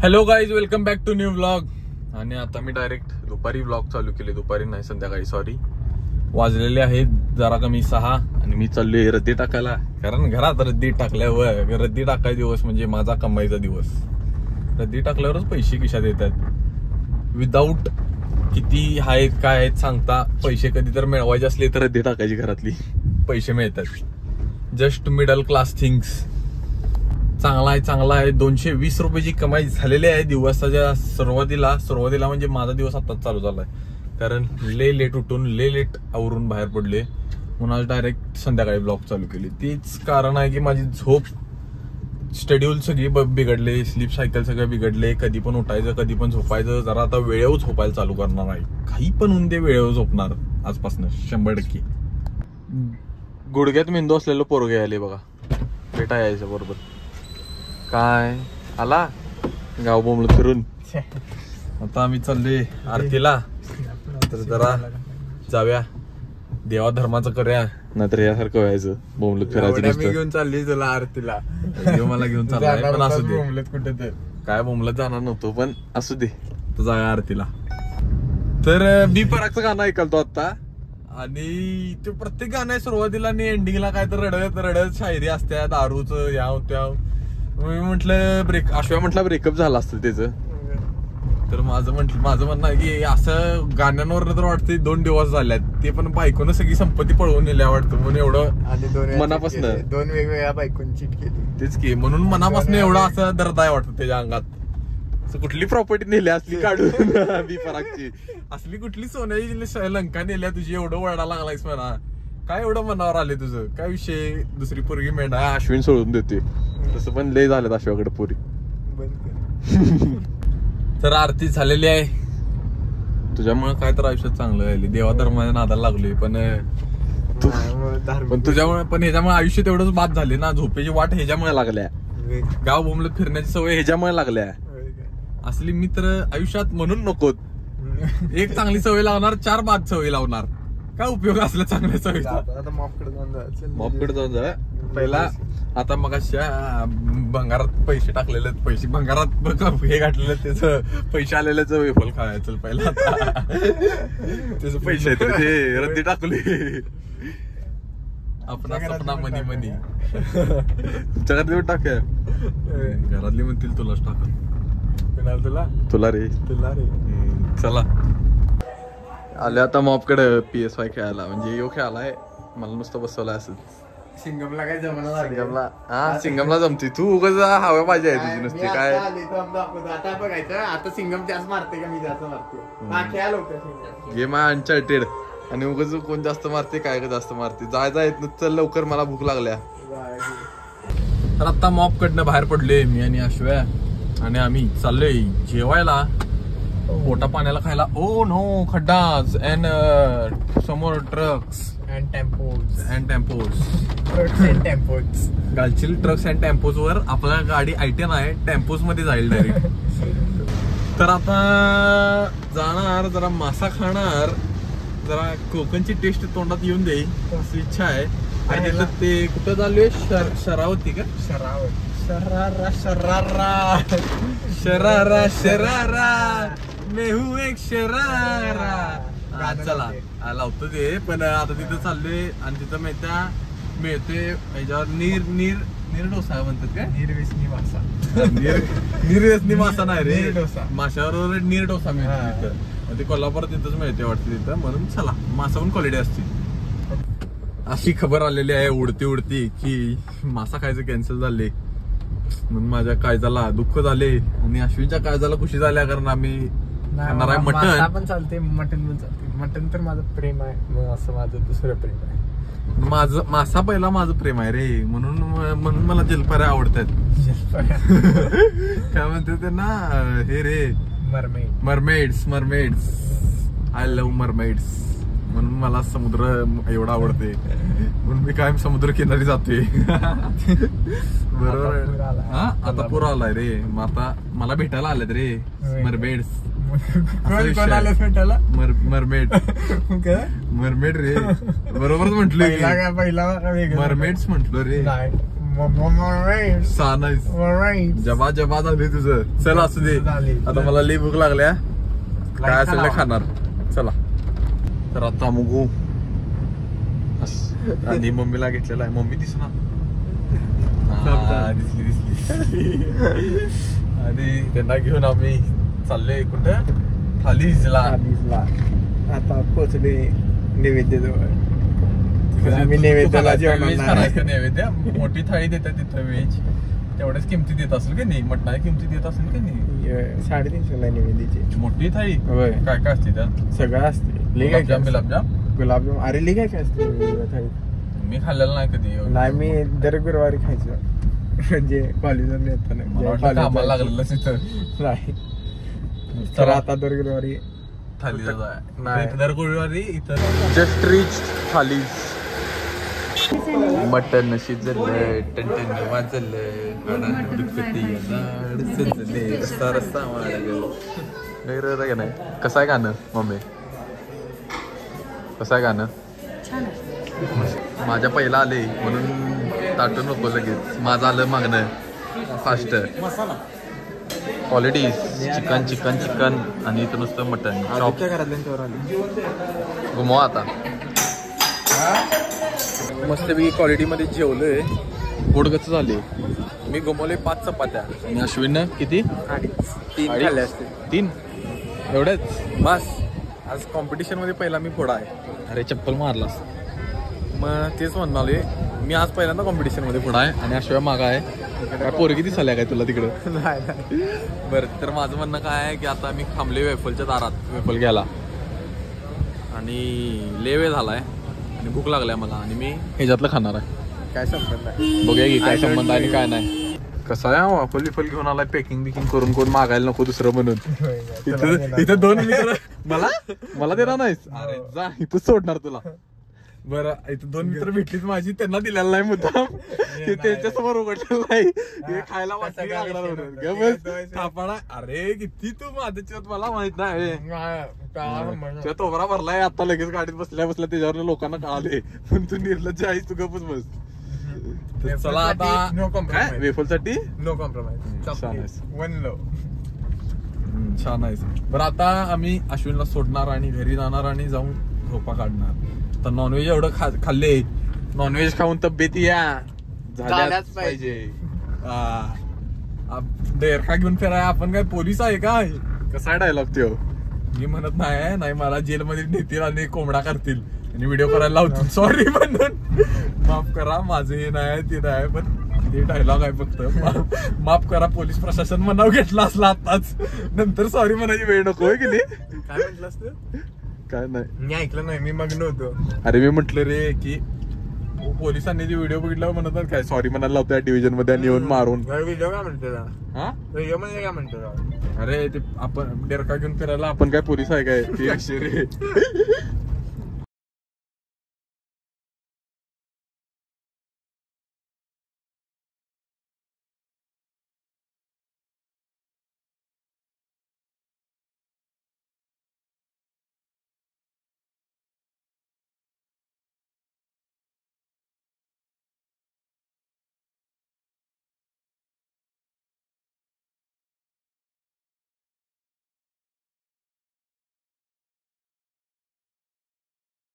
Hello guys, welcome back to new vlog. आणि आता मी direct दुपारी व्लॉग चालू केले. दुपारी नाही, संध्याकाळी, सॉरी. वाजलेले आहेत जरा कमी 6 आणि मी चाललोय रद्दी टाकायला. कारण घरात रद्दी टाकल्यावर, रद्दी टाकाय दिवस म्हणजे माझा कमाईचा दिवस. रद्दी टाकल्यावरच पैसे खिशात येतात. विदाऊट किती आहेत काय आहेत सांगता पैसे कधी तर मिळवायचे असले तर रद्दी टाकायची, घरातली पैसे मिळतात. Just middle class things. चांगला आहे. 220 रुपयाची कमाई झालेली आहे दिवसाच्या सुरुवातीला म्हणजे माझा दिवस आताच चालू झालाय. कारण लेट उठून लेट आवरून बाहेर पडले म्हणून आज डायरेक्ट संध्याकाळी ब्लॉग चालू केली. तीच कारण आहे की माझी झोप शेड्यूल सगळी बिघडले, स्लीप सायकल सगळं बिघडले. कधी पण उठायचं, कधी पण झोपायचं. जरा आता वेळेवर झोपायला चालू करणार आहे. काही पण होऊन दे वेळेवर झोपणार आजपासून 100%. गुडघ्यात मेंदू असलेलं पोरगे आले बघा, बेटा यायचं बरोबर. काय आला गाव बोंबलत फिरून. आता आम्ही चाललोय आरतीला. तर जरा जाऊया, देवा धर्माचं करूया, नाहीतर यासारखं व्हायचं बोंबलत फिरायचं. मी घेऊन चालली तुला आरतीला. मला घेऊन चाललाय पण असू दे. बोंबलत कुठे तर काय बोंबलत जाणार नव्हतो पण असू दे, तर जाऊया आरतीला. तर बी परागचं गाणं ऐकलतो आता. आणि ते प्रत्येक गाणं सुरुवातीला आणि एंडिंगला काय तर रडत शायरी असत्या, दारूचं याव त्याव. मी म्हटलं अश्व्या म्हटलं ब्रेकअप झाला असतं त्याचं. तर माझं म्हणणं आहे की असं गाण्यांवर तर वाटते 2 दिवस झाल्यात, ते पण बायकोनं सगळी संपत्ती पळवून नेल्या वाटतं म्हणून एवढं. आणि मनापासून 2 वेगवेगळ्या बायकोंची चीट केली. तेच की, म्हणून मनापासून एवढा असं दर्द आहे वाटतं त्याच्या अंगात. कुठली प्रॉपर्टी नेली असली काढून बी परागची, असली कुठली सोन्याची लंका नेल्या तुझी, एवढं वरडा लागलायस म्हणा. काय एवढं मनावर आले तुझं, काय विषय? दुसरी पोरगी मेंढा अश्विन सोडून देते, तसं पण लय झालं अश्वाकडे पोरी. तर आरती झालेली आहे तुझ्यामुळे. काय तर आयुष्यात चांगलं राहिले, देवाधर्माच्या नादाला लागले. पण तुझ्यामुळे, पण ह्याच्यामुळे आयुष्य तेवढंच बाद झाले ना. झोपेची वाट ह्याच्यामुळे लागल्या, गाव बोंबलत फिरण्याची सवय ह्याच्यामुळे लागल्या. असली मित्र आयुष्यात म्हणून नकोत. एक चांगली सवय लावणार, 4 बाद सवय लावणार. काय उपयोग असला चांगल्या सवयीचा? आता मॉपकडे जाऊन जा पहिला. आता मग भंगारात पैसे टाकलेले, पैसे भंगारात हे घातलेलं, त्याच पैसे आलेल्याच वेफल खायचं पहिला. त्याच पैसे आहेत ते रद्दी टाकले. आपला सपना मनी तुमच्या घरातली टाक, घरातली म्हणतील तुलाच टाका. तुला रे. चला आले आता मॉपकडे PS5 खेळायला. म्हणजे यो खेळालाय, मला नुसतं बसवलाय असं. सिंगमला काय जमणार? सिंगमला जमते. तू उगाच हवा पाहिजे आहे तुझी नुसती काय. आता बघायचं, आता सिंगम जास्त मारते का मी जास्त मारते? गेम आहे अनचार्टेड आणि उगाच कोण जास्त मारते काय जास्त मारते. जायचा येत चल लवकर, मला भूक लागल्या. तर आता मॉप कडनं बाहेर पडले मी आणि अश्व्या, आणि आम्ही चाललोय जेवायला, पोटा पाण्याला खायला. ओ नो, खड्डाच अँड समोर ट्रक्स अँड टेम्पोज. गालचील ट्रक्स अँड टेम्पोज वर आपल्या गाडी I10 आहे, टेम्पोज मध्ये जाईल डायरेक्ट. तर आता जाणार, जरा मासा खाणार, जरा कोकणची टेस्ट तोंडात येऊन देईल अशी इच्छा आहे. आणि ते कुठं चालू आहे? शरावती का? शरारा मैं हूँ एक शरारा. चला लावतो ते. पण आता तिथं चाललोय आणि तिथं मिळते ह्याच्यावर नीर डोसा म्हणतात काय? निर्व्यसनी मासा. निर्व्यसनी मासा नाही रे, डोसा. माशावर नीर डोसा मिळतो तिथं. ते कोल्हापूर तिथंच मिळते वाटतं तिथं. म्हणून चला, मासा पण क्वालिटी असते. अशी खबर आलेली आहे उडती की मासा खायचं कॅन्सल झाले. म्हणून माझ्या काळजाला दुःख झाले आणि अश्विनच्या काळजाला खुशी झाल्या. कारण आम्ही खाणार आहे मटन. पण चालते, मटन पण चालते. मटन तर माझं प्रेम आहे, मग असं माझं दुसरं प्रेम आहे. माझं मासा पहिला माझं प्रेम आहे रे, म्हणून मला जलपऱ्या आवडतात. काय म्हणते ते ना, हे रे मरमेड्स. I love mermaids. म्हणून मला समुद्र एवढा आवडते, म्हणून मी कायम समुद्र किनारी जाते. बरोबर. हा, आता पूर आलाय रे. मग आता मला भेटायला आलेत रे मरमेड्स. मरमेड रे, बरोबरच म्हंटल. पहिला मरमेड्स म्हंटलो रे. सहा नाही जबा जबा झाली तुझं. चल असू दे, आता मला लई भूक लागल्या, काय असेल ते खाणार. चला तर आता मुगू आणि मम्मीला घेतलेला आहे. मम्मी दिसना, दिसली आणि त्यांना घेऊन आम्ही चाललोय कुठं, थालीजला. आता पोचले नैवेद्य जवळ. आम्ही नैवेद्याला जेवण नैवेद्य मोठी थाळी देतात तिथं व्हेज, तेवढ्याच किमती देत असेल का नाही, मटणाची किमती देत असेल का नाही. 350 नैवेद्याची मोठी थाळी. काय काय असते त्यात? सगळं असते. गुलाबजाम अरे लिग काय असते थाळी. मी खाल्लेलं नाही कधी. नाही मी दर गुरुवारी खायचो म्हणजे कॉलेजवर येताना. कामाला लागलेलं तिथं नाही तर आता दर गुरुवारी थाली दर गुरुवारी इथं. जस्ट रिच थाली. मटन शिजलंय, टनटन वाजलंय, रस्ता रस्ता का नाही. कसं आहे गाणं मम्मी, कसं आहे गाणं? माझ्या पहिला आले म्हणून ताटू नको लगेच, माझं आलं मागणं fast. Quality chicken chicken chicken आणि इथं नुसतं मटन. घुमवा आता. मस्तपैकी क्वालिटीमध्ये जेवलोय, गोडगच झाले. मी घुमवले 5 चपात्या आणि अश्विननं किती? 3 खाल्ले असते. 3 एवढेच बस. आज कॉम्पिटिशन मध्ये पहिला मी पुढा आहे. अरे चप्पल मारलास. मग तेच म्हणाले मी आज पहिल्यांदा कॉम्पिटिशन मध्ये पुढा आहे आणि अश्विन मागा आहे. काय पोरगी दिसाल्या काय तुला तिकडं? बरं तर माझं म्हणणं काय आहे की आता मी थांबले वेफलच्या दारात वेफल घ्यायला आणि लय वेळ झालाय आणि भूक लागलाय मला आणि मी ह्याच्यातलं खाणार आहे. काय संबंध आहे बघूया की काय संबंध आहे आणि काय नाही. कसं आहे वाफल विफल घेऊन आलाय पॅकिंग बिकिंग करून, कोण मागायला नको दुसरं म्हणून. इथं 2 मित्र मला देणार नाहीस. अरे जा, इथं सोडणार तुला. बरं इथं 2 मित्र भेटलीच माझी, त्यांना दिलेला नाही मुद्दाम, त्यांच्या समोर उघडलेला नाही. हे खायला वाटतं लागणार. अरे किती तू माझ्या मला माहित नाही. तोबरा भरलाय आता लगेच गाडीत बसल्या बसल्या त्याच्यावर लोकांना कळाले पण तू निर्लज्ज आहेस, तू गपच बस. चला आता नो कॉम्प्रोमाइज. वेफल साठी नो कॉम्प्रोमाइज. वन लव. छान आहे. बरं आता आम्ही अश्विनला सोडणार आणि घरी जाणार आणि जाऊन झोपा काढणार. तर नॉनव्हेज एवढं खाल्ले, नॉनव्हेज खाऊन तब्येत या झाल्याच पाहिजे. डेरखा घेऊन फिराय आपण काय पोलीस आहे काय? कसा डायलॉग तो? मी म्हणत नाही मला जेलमध्ये नेतील आणि कोंबडा करतील आणि व्हिडिओ करायला लावतील. सॉरी म्हणून माफ करा, माझं हे नाही ते नाही, पण ते डायलॉग आहे फक्त. माफ करा पोलीस प्रशासन म्हणावं घेतला असला आताच, नंतर सॉरी म्हणायची वेळ नको की नाही. काय म्हटलंस तू? काय नाही, मी ऐकलं नाही, मी मग्न होतो. अरे मी म्हटलं रे की पोलिसांनी जे व्हिडिओ बघितला म्हणतात काय सॉरी म्हणायला लावतोय डिव्हिजन मध्ये आणि येऊन मारून. व्हिडिओ काय म्हणतो? हा व्हिडिओ मध्ये काय म्हणतो? अरे ते आपण डेरका घेऊन फिरायला आपण काय पोलीस आहे काय? ते रे